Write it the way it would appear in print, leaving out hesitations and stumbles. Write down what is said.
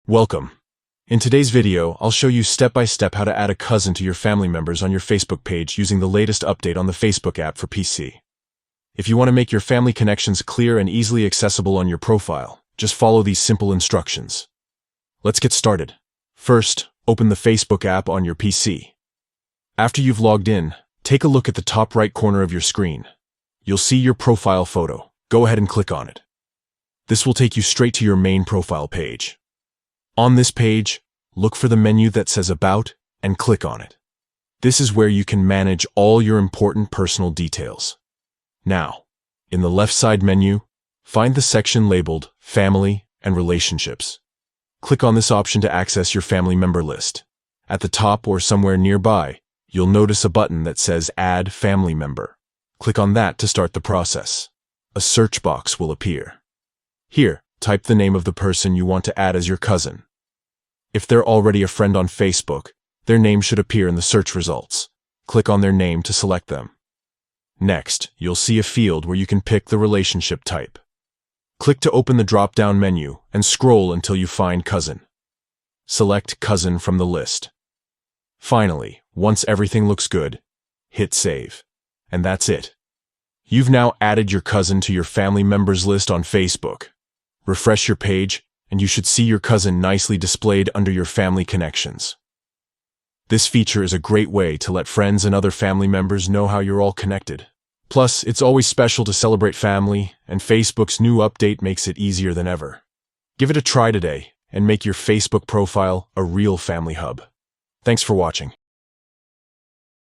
Welcome. In today's video, I'll show you step-by-step how to add a cousin to your family members on your Facebook page using the latest update on the Facebook app for PC. If you want to make your family connections clear and easily accessible on your profile, just follow these simple instructions. Let's get started. First, open the Facebook app on your PC. After you've logged in, take a look at the top right corner of your screen. You'll see your profile photo. Go ahead and click on it. This will take you straight to your main profile page. On this page, look for the menu that says About and click on it. This is where you can manage all your important personal details. Now, in the left side menu, find the section labeled Family and Relationships. Click on this option to access your family member list. At the top or somewhere nearby, you'll notice a button that says Add Family Member. Click on that to start the process. A search box will appear. Here, type the name of the person you want to add as your cousin. If they're already a friend on Facebook, their name should appear in the search results. Click on their name to select them. Next, you'll see a field where you can pick the relationship type. Click to open the drop-down menu and scroll until you find Cousin. Select Cousin from the list. Finally, once everything looks good, hit Save. And that's it. You've now added your cousin to your family members list on Facebook. Refresh your page, and you should see your cousin nicely displayed under your family connections. This feature is a great way to let friends and other family members know how you're all connected. Plus, it's always special to celebrate family, and Facebook's new update makes it easier than ever. Give it a try today, and make your Facebook profile a real family hub. Thanks for watching.